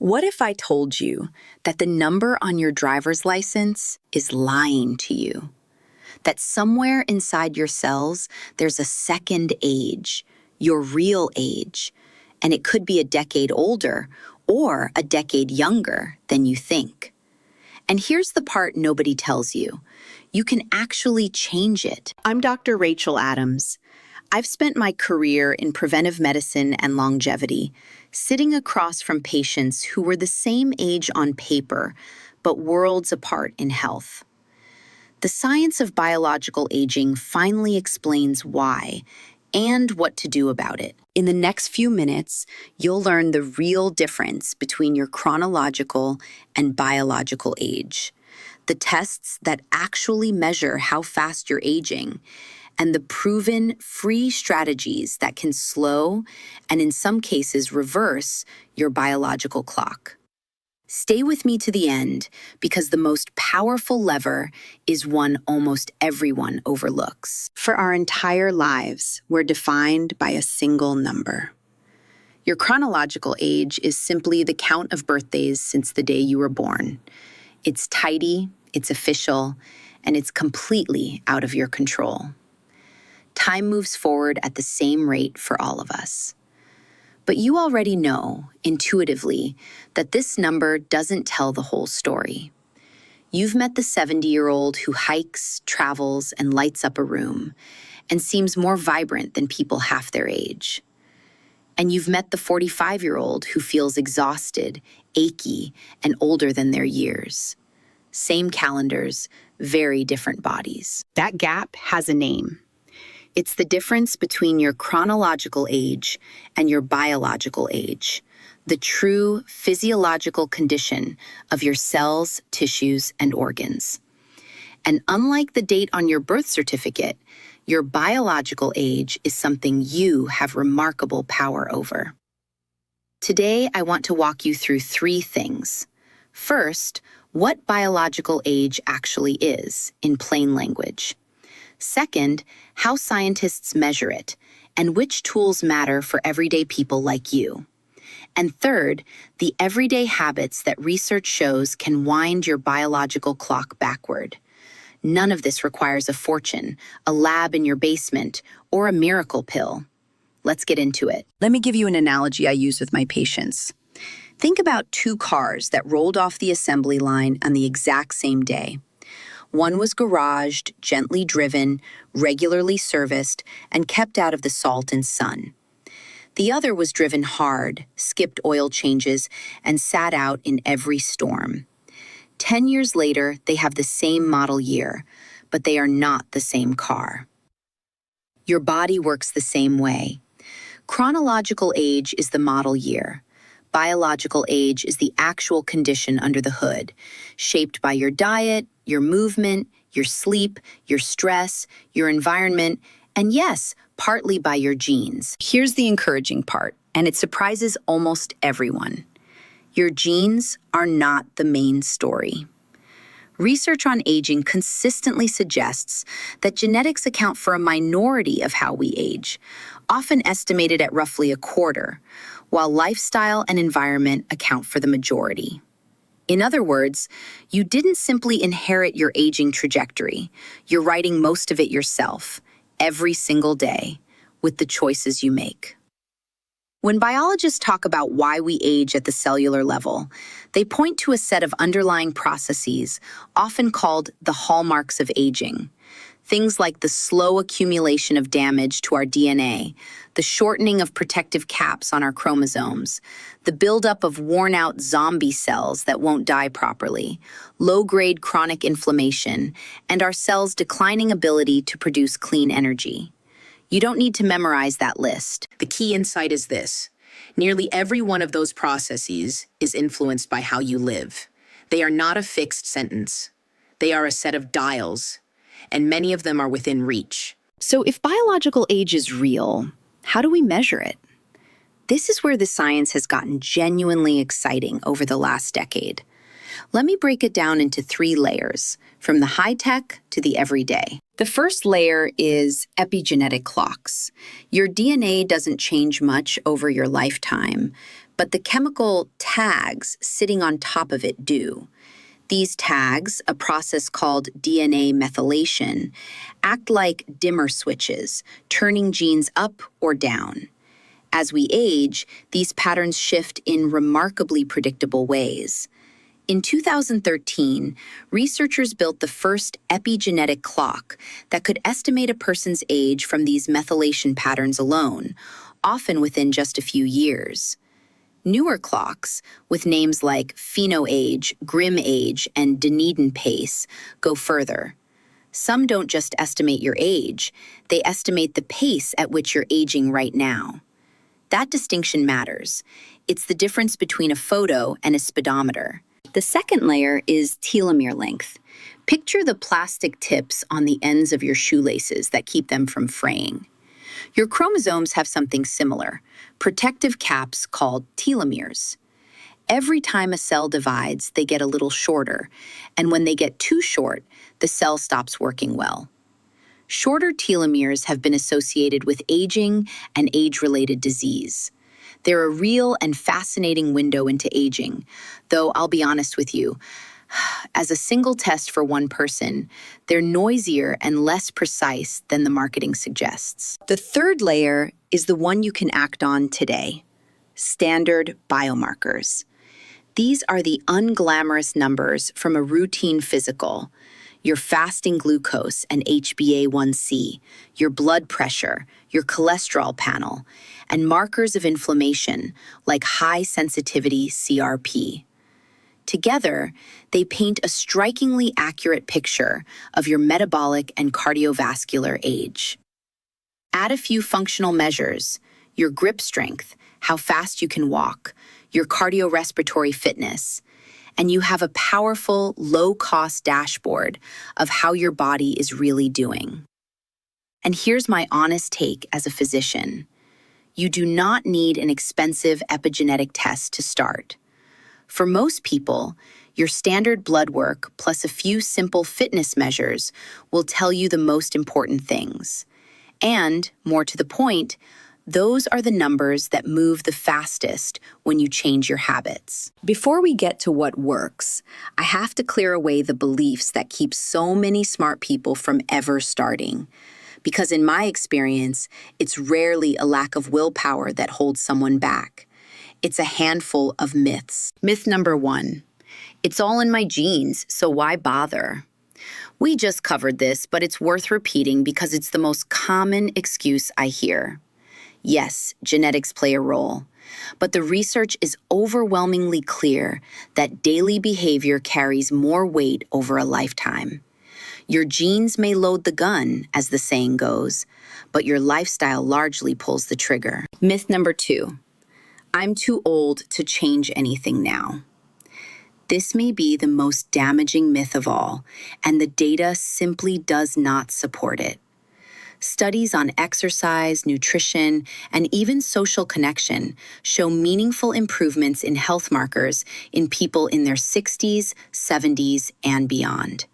What if I told you that the number on your driver's license is lying to you? That somewhere inside your cells, there's a second age, your real age, and it could be a decade older or a decade younger than you think. And here's the part nobody tells you. You can actually change it. I'm Dr. Rachel Adams. I've spent my career in preventive medicine and longevity, sitting across from patients who were the same age on paper, but worlds apart in health. The science of biological aging finally explains why and what to do about it. In the next few minutes, you'll learn the real difference between your chronological and biological age, the tests that actually measure how fast you're aging, and the proven free strategies that can slow and in some cases reverse your biological clock. Stay with me to the end because the most powerful lever is one almost everyone overlooks. For our entire lives, we're defined by a single number. Your chronological age is simply the count of birthdays since the day you were born. It's tidy, it's official, and it's completely out of your control. Time moves forward at the same rate for all of us. But you already know, intuitively, that this number doesn't tell the whole story. You've met the 70-year-old who hikes, travels, and lights up a room, and seems more vibrant than people half their age. And you've met the 45-year-old who feels exhausted, achy, and older than their years. Same calendars, very different bodies. That gap has a name. It's the difference between your chronological age and your biological age, the true physiological condition of your cells, tissues, and organs. And unlike the date on your birth certificate, your biological age is something you have remarkable power over. Today, I want to walk you through three things. First, what biological age actually is, in plain language. Second, how scientists measure it, and which tools matter for everyday people like you. And third, the everyday habits that research shows can wind your biological clock backward. None of this requires a fortune, a lab in your basement, or a miracle pill. Let's get into it. Let me give you an analogy I use with my patients. Think about two cars that rolled off the assembly line on the exact same day. One was garaged, gently driven, regularly serviced, and kept out of the salt and sun. The other was driven hard, skipped oil changes, and sat out in every storm. 10 years later, they have the same model year, but they are not the same car. Your body works the same way. Chronological age is the model year. Biological age is the actual condition under the hood, shaped by your diet, your movement, your sleep, your stress, your environment, and yes, partly by your genes. Here's the encouraging part, and it surprises almost everyone. Your genes are not the main story. Research on aging consistently suggests that genetics account for a minority of how we age, often estimated at roughly a quarter, while lifestyle and environment account for the majority. In other words, you didn't simply inherit your aging trajectory. You're writing most of it yourself, every single day, with the choices you make. When biologists talk about why we age at the cellular level, they point to a set of underlying processes, often called the hallmarks of aging. Things like the slow accumulation of damage to our DNA, the shortening of protective caps on our chromosomes, the buildup of worn-out zombie cells that won't die properly, low-grade chronic inflammation, and our cells' declining ability to produce clean energy. You don't need to memorize that list. The key insight is this. Nearly every one of those processes is influenced by how you live. They are not a fixed sentence. They are a set of dials, and many of them are within reach. So if biological age is real, how do we measure it? This is where the science has gotten genuinely exciting over the last decade. Let me break it down into three layers, from the high-tech to the everyday. The first layer is epigenetic clocks. Your DNA doesn't change much over your lifetime, but the chemical tags sitting on top of it do. These tags, a process called DNA methylation, act like dimmer switches, turning genes up or down. As we age, these patterns shift in remarkably predictable ways. In 2013, researchers built the first epigenetic clock that could estimate a person's age from these methylation patterns alone, often within just a few years. Newer clocks, with names like PhenoAge, GrimAge, and Dunedin Pace, go further. Some don't just estimate your age, they estimate the pace at which you're aging right now. That distinction matters. It's the difference between a photo and a speedometer. The second layer is telomere length. Picture the plastic tips on the ends of your shoelaces that keep them from fraying. Your chromosomes have something similar, protective caps called telomeres. Every time a cell divides, they get a little shorter, and when they get too short, the cell stops working well. Shorter telomeres have been associated with aging and age-related disease. They're a real and fascinating window into aging, though I'll be honest with you, as a single test for one person, they're noisier and less precise than the marketing suggests. The third layer is the one you can act on today: standard biomarkers. These are the unglamorous numbers from a routine physical: your fasting glucose and HbA1c, your blood pressure, your cholesterol panel, and markers of inflammation like high-sensitivity CRP. Together, they paint a strikingly accurate picture of your metabolic and cardiovascular age. Add a few functional measures: your grip strength, how fast you can walk, your cardiorespiratory fitness, and you have a powerful, low-cost dashboard of how your body is really doing. And here's my honest take as a physician. You do not need an expensive epigenetic test to start. For most people, your standard blood work plus a few simple fitness measures will tell you the most important things. And, more to the point, those are the numbers that move the fastest when you change your habits. Before we get to what works, I have to clear away the beliefs that keep so many smart people from ever starting. Because in my experience, it's rarely a lack of willpower that holds someone back. It's a handful of myths. Myth number 1, it's all in my genes, so why bother? We just covered this, but it's worth repeating because it's the most common excuse I hear. Yes, genetics play a role, but the research is overwhelmingly clear that daily behavior carries more weight over a lifetime. Your genes may load the gun, as the saying goes, but your lifestyle largely pulls the trigger. Myth number 2. I'm too old to change anything now. This may be the most damaging myth of all, and the data simply does not support it. Studies on exercise, nutrition, and even social connection show meaningful improvements in health markers in people in their 60s, 70s, and beyond.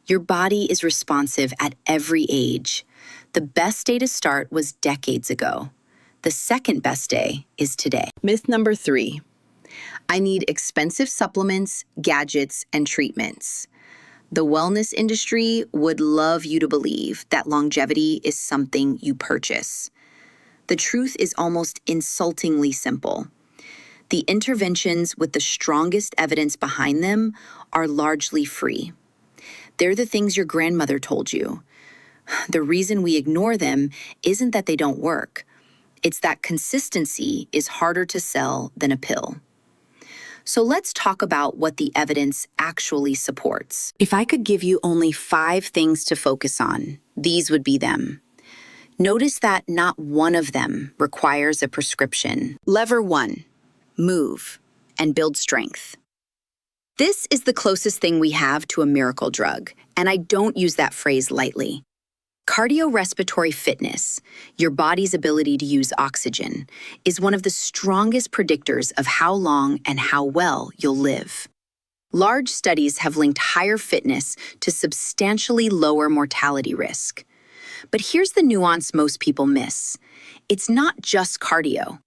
Your body is responsive at every age. The best day to start was decades ago. The second best day is today. Myth number 3. I need expensive supplements, gadgets, and treatments. The wellness industry would love you to believe that longevity is something you purchase. The truth is almost insultingly simple. The interventions with the strongest evidence behind them are largely free. They're the things your grandmother told you. The reason we ignore them isn't that they don't work. It's that consistency is harder to sell than a pill. So let's talk about what the evidence actually supports. If I could give you only 5 things to focus on, these would be them. Notice that not one of them requires a prescription. Lever 1, move and build strength. This is the closest thing we have to a miracle drug, and I don't use that phrase lightly. Cardiorespiratory fitness, your body's ability to use oxygen, is one of the strongest predictors of how long and how well you'll live. Large studies have linked higher fitness to substantially lower mortality risk. But here's the nuance most people miss. It's not just cardio.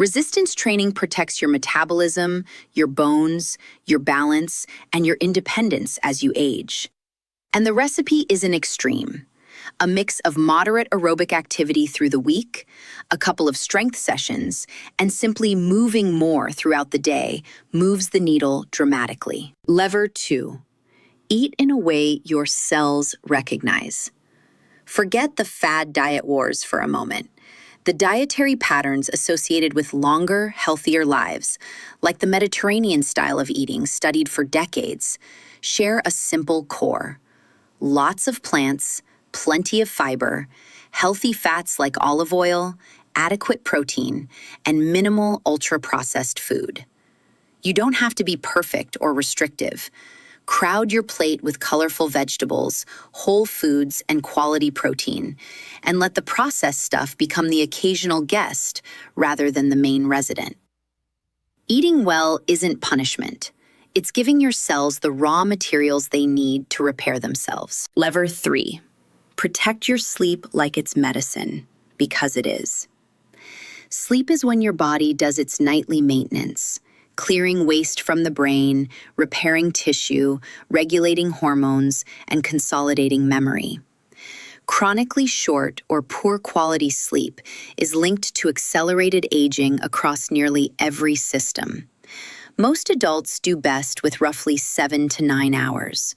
Resistance training protects your metabolism, your bones, your balance, and your independence as you age. And the recipe isn't extreme. A mix of moderate aerobic activity through the week, a couple of strength sessions, and simply moving more throughout the day moves the needle dramatically. Lever 2. Eat in a way your cells recognize. Forget the fad diet wars for a moment. The dietary patterns associated with longer, healthier lives, like the Mediterranean style of eating studied for decades, share a simple core. Lots of plants, plenty of fiber, healthy fats like olive oil, adequate protein, and minimal ultra-processed food. You don't have to be perfect or restrictive. Crowd your plate with colorful vegetables, whole foods, and quality protein, and let the processed stuff become the occasional guest rather than the main resident. Eating well isn't punishment. It's giving your cells the raw materials they need to repair themselves. Lever 3. Protect your sleep like it's medicine, because it is. Sleep is when your body does its nightly maintenance, clearing waste from the brain, repairing tissue, regulating hormones, and consolidating memory. Chronically short or poor quality sleep is linked to accelerated aging across nearly every system. Most adults do best with roughly 7 to 9 hours.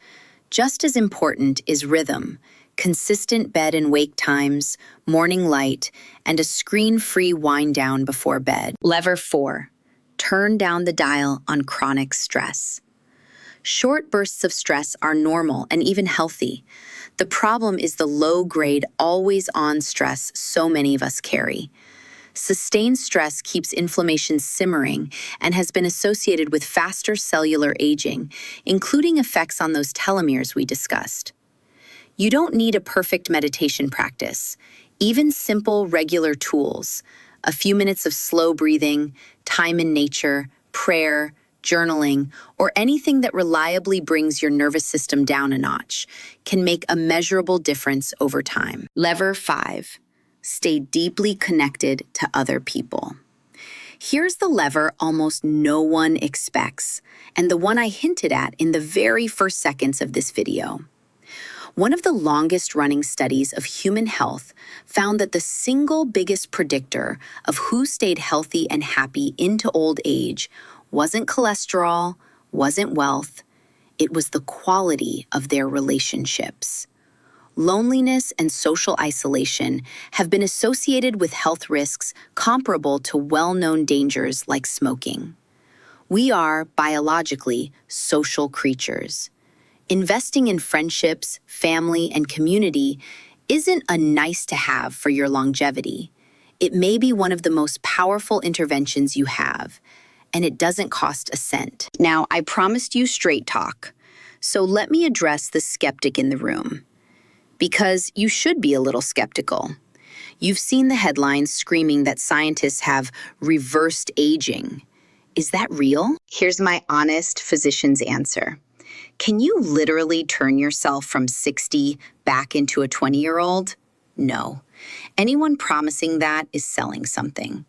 Just as important is rhythm, consistent bed and wake times, morning light, and a screen-free wind down before bed. Lever 4. Turn down the dial on chronic stress. Short bursts of stress are normal and even healthy. The problem is the low-grade, always-on stress so many of us carry. Sustained stress keeps inflammation simmering and has been associated with faster cellular aging, including effects on those telomeres we discussed. You don't need a perfect meditation practice. Even simple, regular tools, a few minutes of slow breathing, time in nature, prayer, journaling, or anything that reliably brings your nervous system down a notch, can make a measurable difference over time. Lever 5. Stay deeply connected to other people. Here's the lever almost no one expects, and the one I hinted at in the very first seconds of this video. One of the longest-running studies of human health found that the single biggest predictor of who stayed healthy and happy into old age wasn't cholesterol, wasn't wealth, it was the quality of their relationships. Loneliness and social isolation have been associated with health risks comparable to well-known dangers like smoking. We are, biologically, social creatures. Investing in friendships, family, and community isn't a nice-to-have for your longevity. It may be one of the most powerful interventions you have, and it doesn't cost a cent. Now, I promised you straight talk, so let me address the skeptic in the room. Because you should be a little skeptical. You've seen the headlines screaming that scientists have reversed aging. Is that real? Here's my honest physician's answer. Can you literally turn yourself from 60 back into a 20-year-old? No. Anyone promising that is selling something.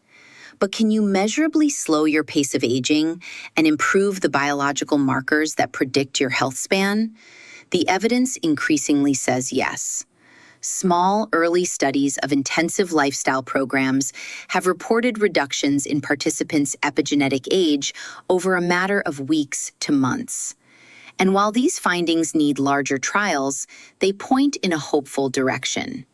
But can you measurably slow your pace of aging and improve the biological markers that predict your health span? The evidence increasingly says yes. Small, early studies of intensive lifestyle programs have reported reductions in participants' epigenetic age over a matter of weeks to months. And while these findings need larger trials, they point in a hopeful direction.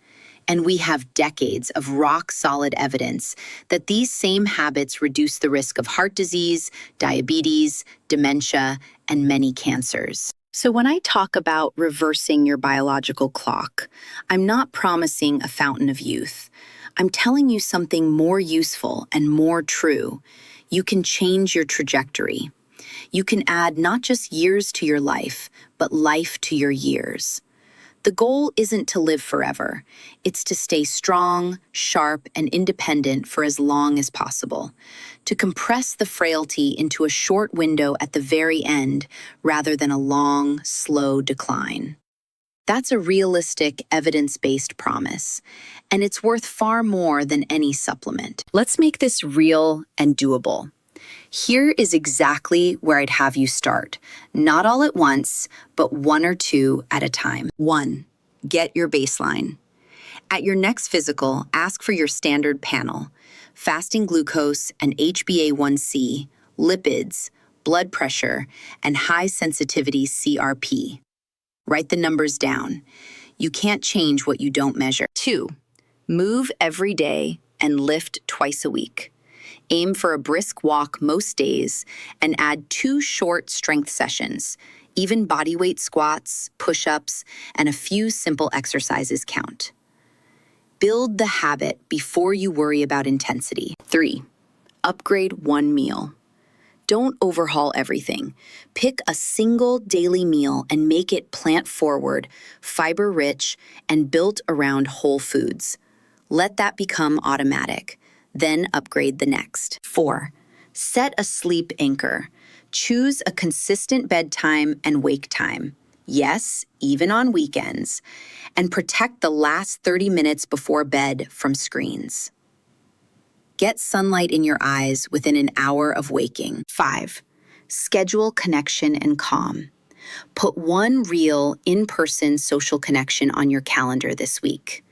And we have decades of rock-solid evidence that these same habits reduce the risk of heart disease, diabetes, dementia, and many cancers. So when I talk about reversing your biological clock, I'm not promising a fountain of youth. I'm telling you something more useful and more true. You can change your trajectory. You can add not just years to your life, but life to your years. The goal isn't to live forever. It's to stay strong, sharp, and independent for as long as possible. To compress the frailty into a short window at the very end rather than a long, slow decline. That's a realistic, evidence-based promise, and it's worth far more than any supplement. Let's make this real and doable. Here is exactly where I'd have you start. Not all at once, but one or two at a time. 1. Get your baseline. At your next physical, ask for your standard panel: fasting glucose and HbA1c, lipids, blood pressure, and high sensitivity CRP. Write the numbers down. You can't change what you don't measure. 2. Move every day and lift twice a week. Aim for a brisk walk most days and add 2 short strength sessions. Even bodyweight squats, push-ups, and a few simple exercises count. Build the habit before you worry about intensity. 3. Upgrade one meal. Don't overhaul everything. Pick a single daily meal and make it plant-forward, fiber-rich, and built around whole foods. Let that become automatic. Then upgrade the next. 4. Set a sleep anchor. Choose a consistent bedtime and wake time. Yes, even on weekends. And protect the last 30 minutes before bed from screens. Get sunlight in your eyes within an hour of waking. 5. Schedule connection and calm. Put one real, in-person social connection on your calendar this week.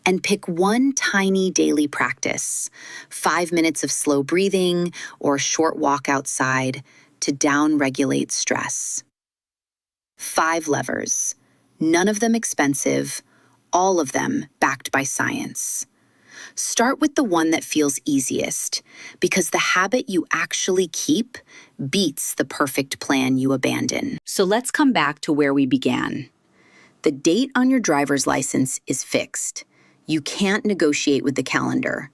And pick one tiny daily practice, 5 minutes of slow breathing or a short walk outside to down-regulate stress. 5 levers, none of them expensive, all of them backed by science. Start with the one that feels easiest, because the habit you actually keep beats the perfect plan you abandon. So let's come back to where we began. The date on your driver's license is fixed. You can't negotiate with the calendar.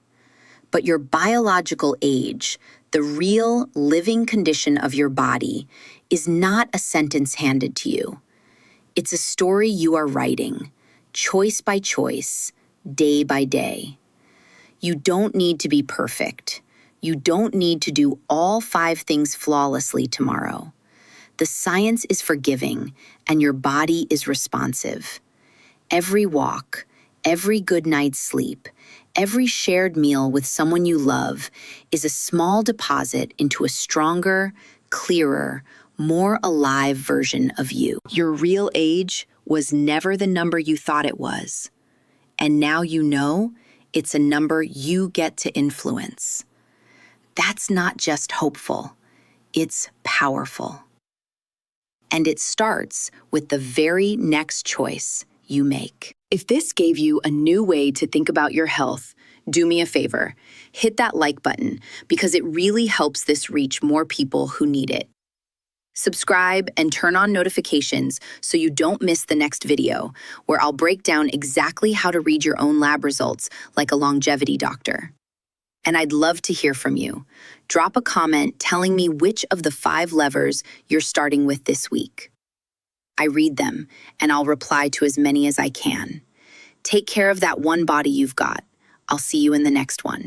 But your biological age, the real living condition of your body, is not a sentence handed to you. It's a story you are writing, choice by choice, day by day. You don't need to be perfect. You don't need to do all 5 things flawlessly tomorrow. The science is forgiving, and your body is responsive. Every walk, every good night's sleep, every shared meal with someone you love is a small deposit into a stronger, clearer, more alive version of you. Your real age was never the number you thought it was. And now you know it's a number you get to influence. That's not just hopeful, it's powerful. And it starts with the very next choice you make. If this gave you a new way to think about your health, do me a favor, hit that like button, because it really helps this reach more people who need it. Subscribe and turn on notifications so you don't miss the next video, where I'll break down exactly how to read your own lab results like a longevity doctor. And I'd love to hear from you. Drop a comment telling me which of the 5 levers you're starting with this week. I read them, and I'll reply to as many as I can. Take care of that one body you've got. I'll see you in the next one.